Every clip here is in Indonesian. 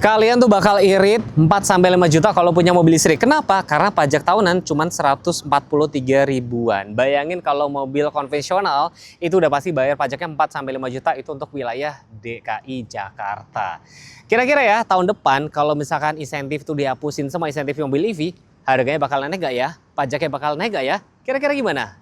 Kalian tuh bakal irit 4-5 juta kalau punya mobil listrik. Kenapa? Karena pajak tahunan cuma 143 ribuan. Bayangin kalau mobil konvensional itu udah pasti bayar pajaknya 4-5 juta, itu untuk wilayah DKI Jakarta. Kira-kira ya tahun depan kalau misalkan insentif tuh dihapusin semua insentif mobil EV, harganya bakal naik gak ya? Pajaknya bakal naik gak ya? Kira-kira gimana?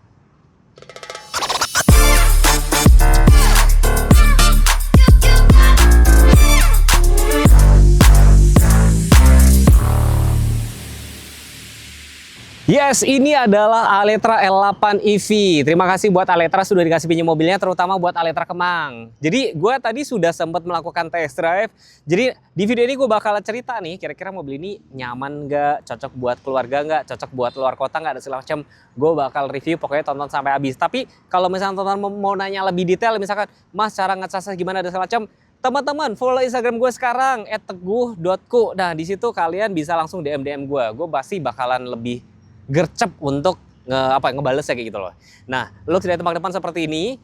Yes, ini adalah Aletra L8 EV. Terima kasih buat Aletra sudah dikasih pinjam mobilnya, terutama buat Aletra Kemang. Jadi gue tadi sudah sempat melakukan test drive. Jadi di video ini gue bakal cerita nih, kira-kira mobil ini nyaman nggak, cocok buat keluarga nggak, cocok buat luar kota nggak, dan segala macam. Gue bakal review, pokoknya tonton sampai habis. Tapi kalau misalnya tonton mau nanya lebih detail, misalkan Mas cara ngecasnya gimana dan segala macam, teman-teman follow Instagram gue sekarang @teguh.ku. Nah di situ kalian bisa langsung DM gue. Gue pasti bakalan lebih gercep untuk ngebales ya kayak gitu loh. Nah, lo tidak tebak depan seperti ini.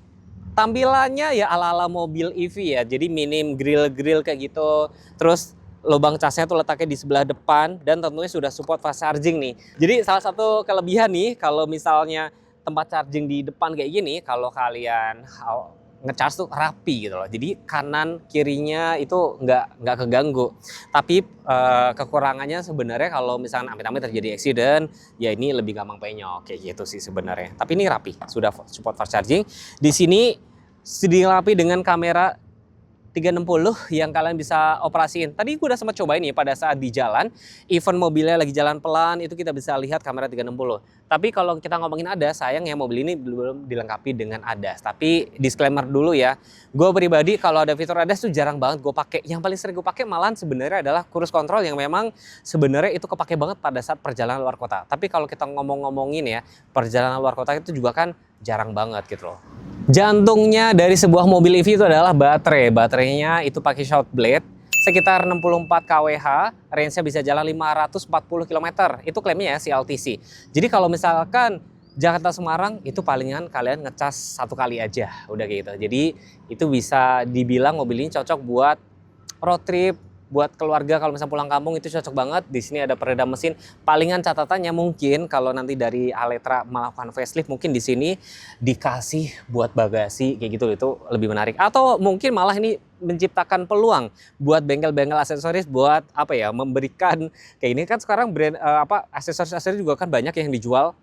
Tampilannya ya ala-ala mobil EV ya. Jadi minim grill-grill kayak gitu. Terus lubang casnya tuh letaknya di sebelah depan dan tentunya sudah support fast charging nih. Jadi salah satu kelebihan nih kalau misalnya tempat charging di depan kayak gini, kalau kalian ngecharge tuh rapi gitu loh. Jadi kanan kirinya itu nggak keganggu. Tapi kekurangannya sebenarnya kalau misalnya amit-amit terjadi accident, ya ini lebih gampang penyok kayak gitu sih sebenarnya. Tapi ini rapi, sudah support fast charging. Di sini dilengkapi dengan kamera 360 yang kalian bisa operasiin. Tadi gue udah sempat cobain nih pada saat di jalan, even mobilnya lagi jalan pelan, itu kita bisa lihat kamera 360. Tapi kalau kita ngomongin ADAS, sayang ya mobil ini belum dilengkapi dengan ADAS. Tapi disclaimer dulu ya, gue pribadi kalau ada fitur ADAS tuh jarang banget gue pakai. Yang paling sering gue pakai malahan sebenarnya adalah cruise control yang memang sebenarnya itu kepake banget pada saat perjalanan luar kota. Tapi kalau kita ngomongin ya, perjalanan luar kota itu juga kan jarang banget gitu loh. Jantungnya dari sebuah mobil EV itu adalah baterai. Baterainya itu pakai short blade, sekitar 64 kWh, range-nya bisa jalan 540 km. Itu klaimnya ya CLTC. Jadi kalau misalkan Jakarta Semarang itu palingan kalian ngecas 1 kali aja, udah kayak gitu. Jadi itu bisa dibilang mobil ini cocok buat road trip, buat keluarga kalau misalnya pulang kampung itu cocok banget. Di sini ada peredam mesin. Palingan catatannya mungkin kalau nanti dari Aletra melakukan facelift, mungkin di sini dikasih buat bagasi kayak gitu, itu lebih menarik. Atau mungkin malah ini menciptakan peluang buat bengkel-bengkel aksesoris buat apa ya, memberikan kayak ini kan sekarang brand aksesoris juga kan banyak yang dijual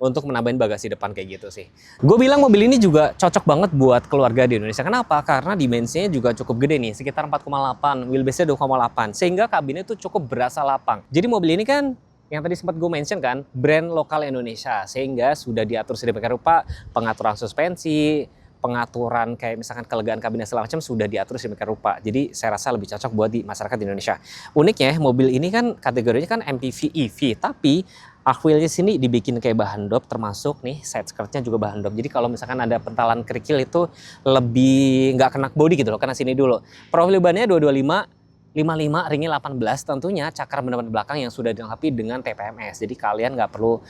untuk menambahin bagasi depan kayak gitu sih. Gue bilang mobil ini juga cocok banget buat keluarga di Indonesia. Kenapa? Karena dimensinya juga cukup gede nih, sekitar 4,8, wheelbase-nya 2,8, sehingga kabinnya tuh cukup berasa lapang. Jadi mobil ini kan yang tadi sempat gue mention kan, brand lokal Indonesia, sehingga sudah diatur sedemikian rupa, pengaturan suspensi, pengaturan kayak misalkan kelegaan kabin segala macam sudah diatur sedemikian rupa. Jadi saya rasa lebih cocok buat di masyarakat di Indonesia. Uniknya mobil ini kan kategorinya kan MPV EV, tapi wheelnya sini dibikin kayak bahan dop, termasuk nih side skirtnya juga bahan dop. Jadi kalau misalkan ada pentalan kerikil itu lebih nggak kena body gitu loh, kena sini dulu. Profil bannya 225 55, ringnya 18, tentunya cakar benar-benar belakang yang sudah dilengkapi dengan TPMS. Jadi kalian nggak perlu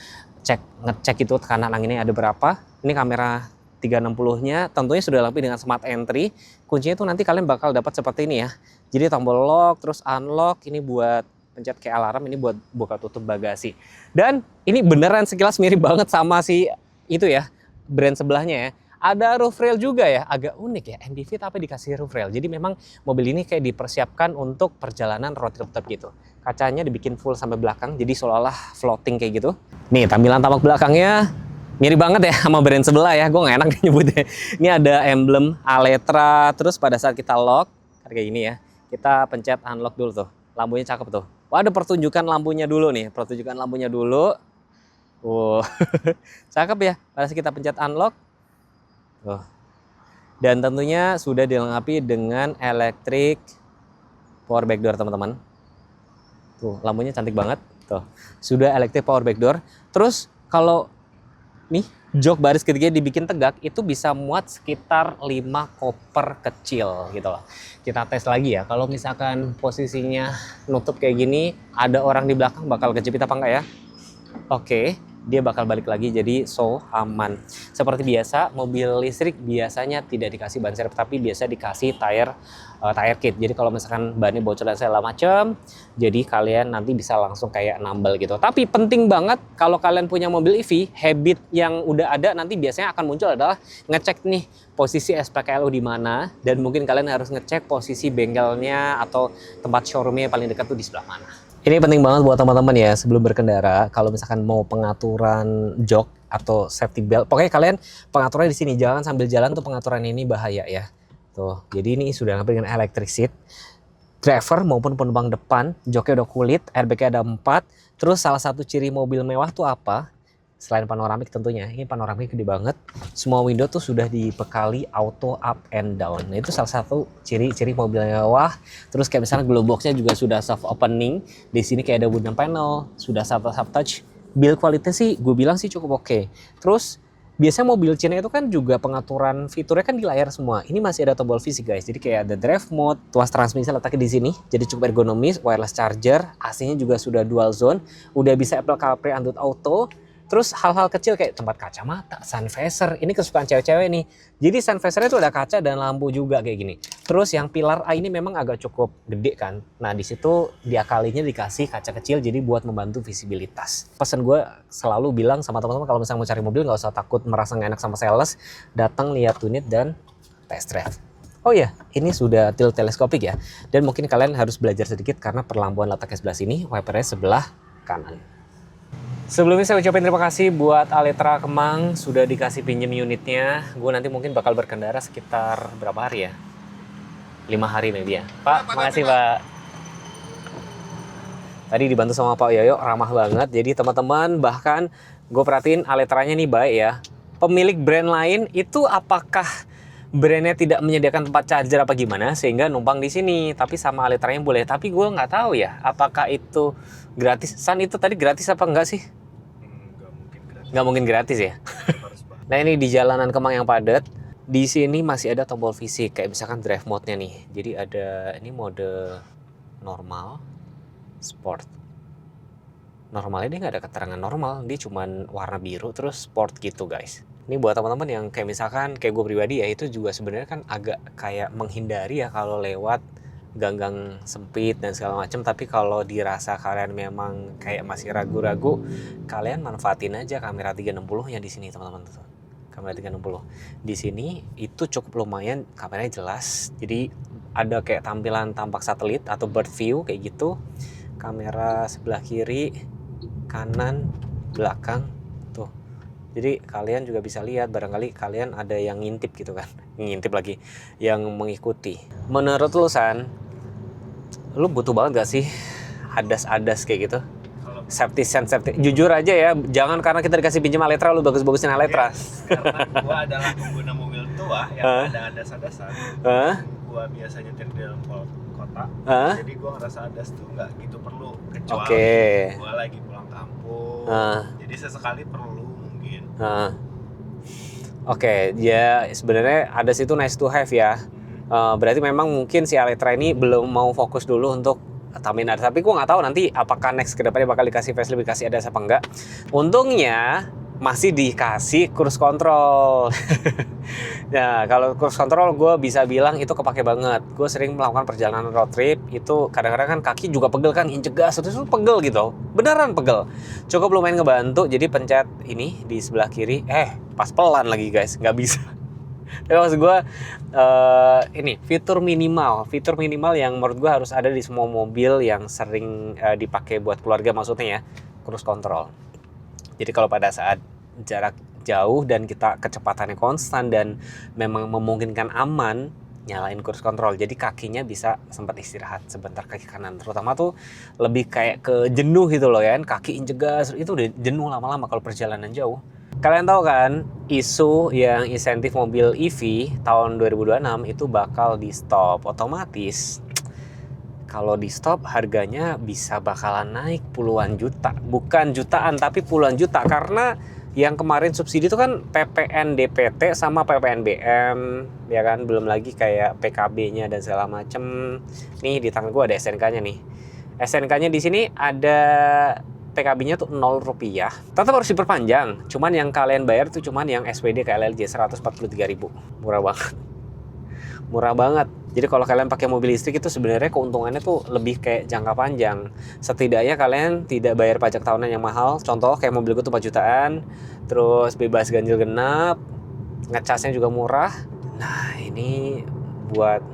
ngecek itu tekanan anginnya ada berapa. Ini kamera 360-nya tentunya sudah dilengkapi dengan smart entry. Kuncinya itu nanti kalian bakal dapat seperti ini ya. Jadi tombol lock, terus unlock, ini buat pencet kayak alarm, ini buat buka tutup bagasi. Dan ini beneran sekilas mirip banget sama si itu ya, brand sebelahnya ya. Ada roof rail juga ya, agak unik ya, MPV tapi dikasih roof rail. Jadi memang mobil ini kayak dipersiapkan untuk perjalanan road trip gitu. Kacanya dibikin full sampai belakang, jadi seolah-olah floating kayak gitu. Nih tampilan tampak belakangnya mirip banget ya sama brand sebelah ya, gue gak enak nyebutnya. Ini ada emblem Aletra, terus pada saat kita lock, kayak gini ya, kita pencet unlock dulu tuh. Lampunya cakep tuh. Wah, ada pertunjukan lampunya dulu nih. Pertunjukan lampunya dulu. Wow. Cakep ya. Pada saat kita pencet unlock. Tuh. Dan tentunya sudah dilengkapi dengan electric power back door, teman-teman. Tuh, lampunya cantik banget. Tuh. Sudah electric power back door. Terus kalau nih jok baris ketiga dibikin tegak, itu bisa muat sekitar 5 koper kecil gitu loh. Kita tes lagi ya, kalau misalkan posisinya nutup kayak gini, ada orang di belakang bakal kejepit apa enggak ya? Oke, dia bakal balik lagi jadi so aman. Seperti biasa, mobil listrik biasanya tidak dikasih ban serep, tapi biasa dikasih tire kit. Jadi kalau misalkan bannya bocor dan segala macam, jadi kalian nanti bisa langsung kayak nambal gitu. Tapi penting banget kalau kalian punya mobil EV, habit yang udah ada nanti biasanya akan muncul adalah ngecek nih posisi SPKLU di mana, dan mungkin kalian harus ngecek posisi bengkelnya atau tempat showroomnya yang paling dekat tuh di sebelah mana. Ini penting banget buat teman-teman ya sebelum berkendara. Kalau misalkan mau pengaturan jok atau safety belt, pokoknya kalian pengaturannya di sini. Jangan sambil jalan tuh pengaturan ini bahaya ya. Tuh, jadi ini sudah lengkap dengan electric seat. Driver maupun penumpang depan, joknya udah kulit, airbagnya ada 4. Terus salah satu ciri mobil mewah tuh apa? Selain panoramik tentunya, ini panoramik gede banget. Semua window tuh sudah dibekali auto up and down. Nah, itu salah satu ciri-ciri mobil mewah. Terus kayak misalnya glove box-nya juga sudah soft opening. Di sini kayak ada wooden panel, sudah soft touch. Build quality sih gue bilang sih cukup oke. Terus biasanya mobil Cina itu kan juga pengaturan fiturnya kan di layar semua. Ini masih ada tombol fisik guys. Jadi kayak ada drive mode, tuas transmisi letaknya di sini. Jadi cukup ergonomis, wireless charger, AC-nya juga sudah dual zone, udah bisa Apple CarPlay, Android Auto. Terus hal-hal kecil kayak tempat kacamata, sun visor, ini kesukaan cewek-cewek nih. Jadi sun visornya itu ada kaca dan lampu juga kayak gini. Terus yang pilar A ini memang agak cukup gede kan. Nah di situ diakalinya dikasih kaca kecil jadi buat membantu visibilitas. Pesan gue selalu bilang sama teman-teman kalau misalnya mau cari mobil nggak usah takut merasa nggak enak sama sales, datang lihat unit dan test drive. Oh ya, ini sudah tilt teleskopik ya. Dan mungkin kalian harus belajar sedikit karena perlampuan letaknya sebelah sini, wipernya sebelah kanan. Sebelumnya saya ucapin terima kasih buat Aletra Kemang sudah dikasih pinjem unitnya. Gue nanti mungkin bakal berkendara sekitar berapa hari ya? 5 hari maybe ya. Pak, makasih Pak. Tadi dibantu sama Pak Yoyo, ramah banget. Jadi teman-teman, bahkan gue perhatiin Aletranya nih baik ya. Pemilik brand lain itu apakah brandnya tidak menyediakan tempat charger apa gimana sehingga numpang di sini, tapi sama Aletranya boleh. Tapi gue nggak tahu ya apakah itu gratis. San itu tadi gratis apa enggak sih? Nggak mungkin gratis ya. Nah ini di jalanan Kemang yang padat, di sini masih ada tombol fisik kayak misalkan drive mode-nya nih. Jadi ada ini mode normal, sport. Normalnya dia nggak ada keterangan normal, dia cuman warna biru terus sport gitu guys. Ini buat teman-teman yang kayak misalkan kayak gue pribadi ya, itu juga sebenarnya kan agak kayak menghindari ya kalau lewat gang-gang sempit dan segala macam. Tapi kalau dirasa kalian memang kayak masih ragu-ragu, kalian manfaatin aja kamera 360 yang di sini teman-teman tuh. Kamera 360 di sini itu cukup lumayan, kameranya jelas. Jadi ada kayak tampilan tampak satelit atau bird view kayak gitu. Kamera sebelah kiri, kanan, belakang tuh. Jadi kalian juga bisa lihat, barangkali kalian ada yang ngintip gitu kan. Ngintip lagi, yang mengikuti. Menurut lu San, lu butuh banget gak sih adas-adas kayak gitu? Safety sense, safety. Jujur aja ya, jangan karena kita dikasih pinjam Aletra lu bagus-bagusin Aletra. Yes, karena gua adalah pengguna mobil tua yang ada adas-adasan. Gua biasanya nyetir di dalam kota, jadi gua ngerasa adas tuh nggak gitu perlu, kecuali gua lagi pulang kampung. Jadi sesekali perlu mungkin. Oke, ya sebenarnya adas itu nice to have ya. Berarti memang mungkin si Aletra ini belum mau fokus dulu untuk tambahin adas. Tapi gue nggak tahu nanti apakah next kedepannya bakal dikasih facelift, dikasih adas apa enggak. Untungnya masih dikasih cruise control. Nah kalau cruise control gue bisa bilang itu kepake banget. Gue sering melakukan perjalanan road trip, itu kadang-kadang kan kaki juga pegel kan, injek gas terus pegel gitu, beneran pegel. Cukup lumayan ngebantu. Jadi pencet ini di sebelah kiri, pas pelan lagi guys, nggak bisa. Tapi maksud gue ini fitur minimal yang menurut gue harus ada di semua mobil yang sering dipakai buat keluarga, maksudnya ya cruise control. Jadi kalau pada saat jarak jauh dan kita kecepatannya konstan dan memang memungkinkan aman, nyalain cruise control. Jadi kakinya bisa sempat istirahat sebentar, kaki kanan terutama tuh lebih kayak ke jenuh gitu loh ya, kaki injek gas itu udah jenuh lama-lama kalau perjalanan jauh. Kalian tahu kan isu yang insentif mobil EV tahun 2026 itu bakal di stop. Otomatis kalau di stop harganya bisa bakalan naik puluhan juta. Bukan jutaan tapi puluhan juta, karena yang kemarin subsidi itu kan PPN DPT sama PPN BM ya kan, belum lagi kayak PKB-nya dan segala macem. Nih di tangan gue ada SNK-nya nih. SNK-nya di sini ada PKB-nya tuh 0 rupiah. Tetap harus diperpanjang. Cuman yang kalian bayar tuh cuman yang SPD KLLJ 143.000. Murah banget. Murah banget. Jadi kalau kalian pakai mobil listrik itu sebenarnya keuntungannya tuh lebih kayak jangka panjang. Setidaknya kalian tidak bayar pajak tahunan yang mahal. Contoh kayak mobil gue tuh 4 jutaan. Terus bebas ganjil genap. Ngecasnya juga murah. Nah ini buat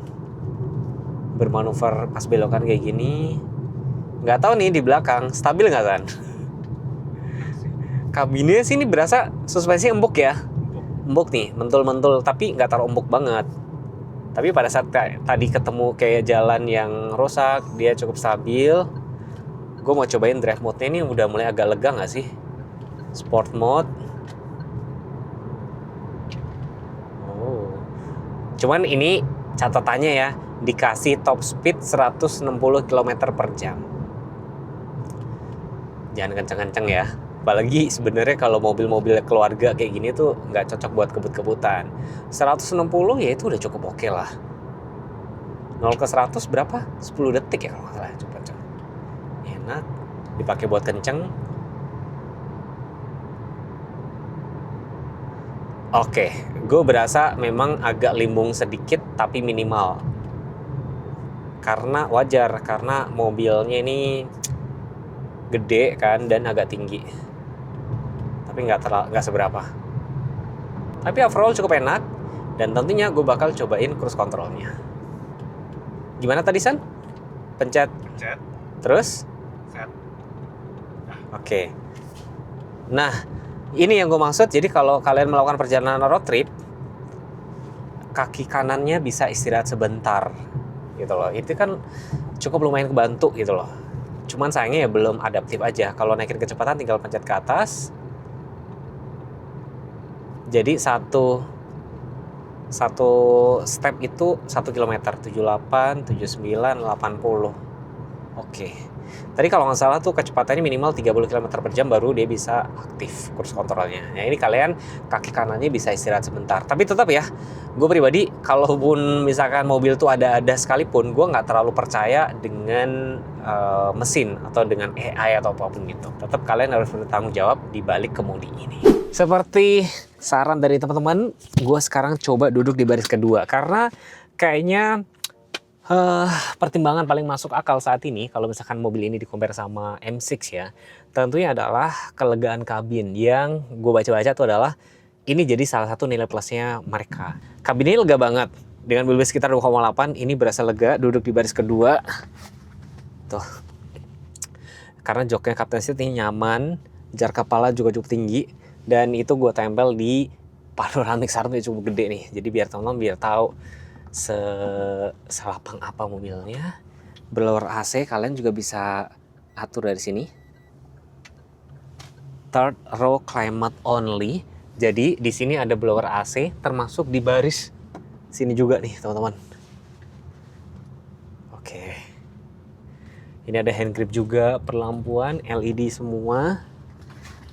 bermanuver pas belokan kayak gini. Nggak tahu nih di belakang stabil nggak kan? Kabinnya sih ini berasa suspensi empuk ya. Empuk nih, mentul-mentul. Tapi nggak terlalu empuk banget. Tapi pada saat tadi ketemu kayak jalan yang rusak, dia cukup stabil. Gue mau cobain drive mode-nya ini udah mulai agak lega nggak sih? Sport mode. Oh. Cuman ini catatannya ya, dikasih top speed 160 km per jam. Jangan kenceng-kenceng ya. Apalagi sebenarnya kalau mobil-mobil keluarga kayak gini tuh nggak cocok buat kebut-kebutan. 160 ya itu udah cukup oke lah. 0 ke 100 berapa? 10 detik ya kalau nggak salah. Coba. Enak. Dipakai buat kenceng. Oke, gue berasa memang agak limbung sedikit tapi minimal. Karena wajar, karena mobilnya ini gede kan dan agak tinggi. Tapi nggak seberapa. Tapi overall cukup enak dan tentunya gue bakal cobain cruise controlnya. Gimana tadi San? Pencet. Terus? Set. Oke. Nah, ini yang gue maksud. Jadi kalau kalian melakukan perjalanan road trip, kaki kanannya bisa istirahat sebentar, gitu loh. Itu kan cukup lumayan kebantu gitu loh. Cuman sayangnya ya belum adaptif aja. Kalau naikin kecepatan tinggal pencet ke atas. Jadi satu step itu 1 km, 78, 79, 80. Oke. Tadi kalau nggak salah tuh kecepatannya minimal 30 km per jam baru dia bisa aktif cruise controlnya. Nah ini kalian kaki kanannya bisa istirahat sebentar. Tapi tetap ya, gue pribadi kalaupun misalkan mobil tuh ada sekalipun, gue nggak terlalu percaya dengan mesin atau dengan AI atau apapun gitu. Tetap kalian harus bertanggung jawab di balik kemudi ini. Seperti saran dari teman-teman, gue sekarang coba duduk di baris kedua karena kayaknya pertimbangan paling masuk akal saat ini kalau misalkan mobil ini di-compare sama M6 ya, tentunya adalah kelegaan kabin. Yang gue baca-baca tuh adalah ini jadi salah satu nilai plusnya mereka. Kabin ini lega banget dengan wheelbase sekitar 2,8, ini berasa lega duduk di baris kedua tuh, karena joknya Captain Seat ini nyaman, jarak kepala juga cukup tinggi, dan itu gue tempel di panoramic sunroof cukup gede nih, jadi biar teman-teman biar tahu selapang apa mobilnya. Blower AC kalian juga bisa atur dari sini. Third row climate only. Jadi di sini ada blower AC termasuk di baris sini juga nih teman-teman. Oke. Ini ada hand grip juga, perlampuan LED semua.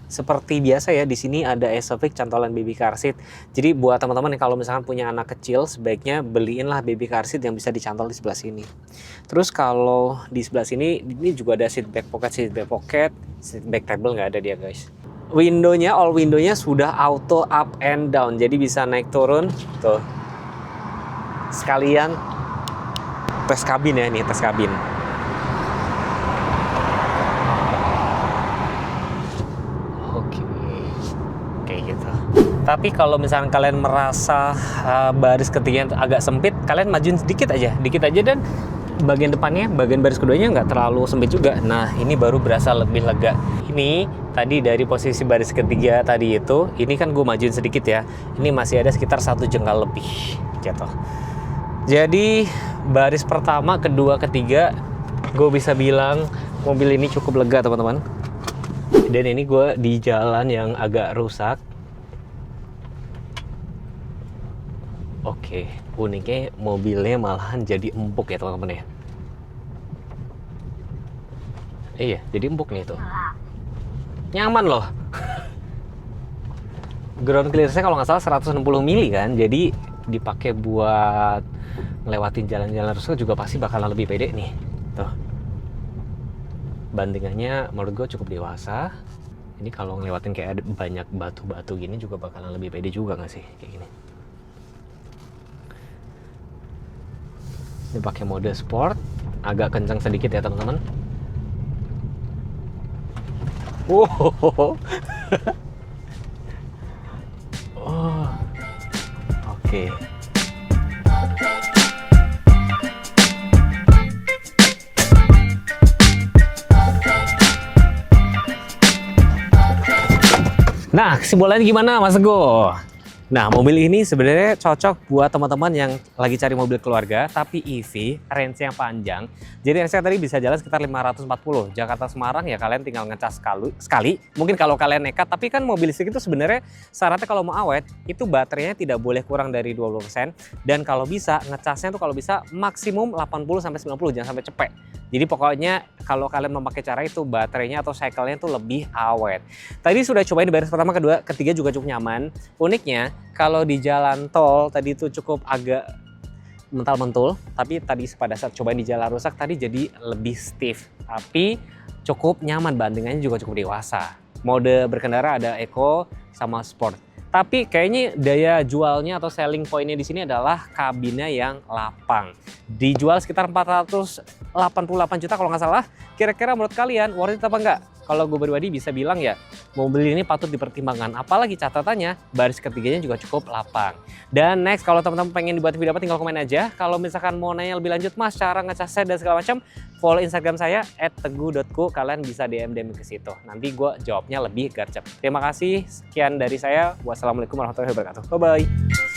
Seperti biasa ya, di sini ada Isofix cantolan baby car seat. Jadi buat teman-teman yang kalau misalkan punya anak kecil, sebaiknya beliinlah baby car seat yang bisa dicantol di sebelah sini. Terus kalau di sebelah sini, ini juga ada seat back pocket, seat back table nggak ada dia guys. Windownya, all windownya sudah auto up and down, jadi bisa naik turun. Tuh. Sekalian tes kabin ya, nih tes kabin. Tapi kalau misalkan kalian merasa baris ketiganya agak sempit, kalian majuin dikit aja dan bagian depannya, bagian baris keduanya nggak terlalu sempit juga. Nah ini baru berasa lebih lega. Ini tadi dari posisi baris ketiga tadi itu, ini kan gue majuin sedikit ya. Ini masih ada sekitar 1 jengkal lebih gitu. Jadi baris pertama, kedua, ketiga, gue bisa bilang mobil ini cukup lega teman-teman. Dan ini gue di jalan yang agak rusak. Oke, uniknya mobilnya malahan jadi empuk ya teman-teman ya. Iya, jadi empuk nih tuh. Nyaman loh. Ground clearance-nya kalau nggak salah 160 mili kan, jadi dipakai buat ngelewatin jalan-jalan rusak juga pasti bakalan lebih pede nih. Tuh. Bandingannya menurut gue cukup dewasa. Ini kalau ngelewatin kayak ada banyak batu-batu gini juga bakalan lebih pede juga nggak sih kayak gini. Ini pakai mode sport, agak kencang sedikit ya teman-teman. Wow. Oh, oke. Nah, kesimpulannya gimana Mas Teguh? Nah, mobil ini sebenarnya cocok buat teman-teman yang lagi cari mobil keluarga, tapi EV, range yang panjang. Jadi range tadi bisa jalan sekitar 540. Jakarta Semarang ya kalian tinggal ngecas sekali. Mungkin kalau kalian nekat, tapi kan mobil listrik itu sebenarnya syaratnya kalau mau awet, itu baterainya tidak boleh kurang dari 20%. Dan kalau bisa, ngecasnya tuh kalau bisa maksimum 80-90, jangan sampai cepet. Jadi pokoknya kalau kalian memakai cara itu, baterainya atau cycle-nya tuh lebih awet. Tadi sudah cobain di baris pertama, kedua, ketiga juga cukup nyaman. Uniknya, kalau di jalan tol tadi itu cukup agak mental-mentul, tapi tadi pada saat cobain di jalan rusak tadi jadi lebih stiff. Tapi cukup nyaman, bandingannya juga cukup dewasa. Mode berkendara ada eco sama sport. Tapi kayaknya daya jualnya atau selling pointnya di sini adalah kabinnya yang lapang. Dijual sekitar 488 juta kalau nggak salah. Kira-kira menurut kalian worth it apa enggak? Kalau gue pribadi bisa bilang ya, mobil ini patut dipertimbangkan. Apalagi catatannya, baris ketiganya juga cukup lapang. Dan next, kalau teman-teman pengen dibuat video apa, tinggal komen aja. Kalau misalkan mau nanya lebih lanjut, Mas, cara ngecasnya dan segala macam, follow Instagram saya @teguh.co. Kalian bisa DM ke situ. Nanti gue jawabnya lebih gercep. Terima kasih. Sekian dari saya. Wassalamualaikum warahmatullahi wabarakatuh. Bye-bye.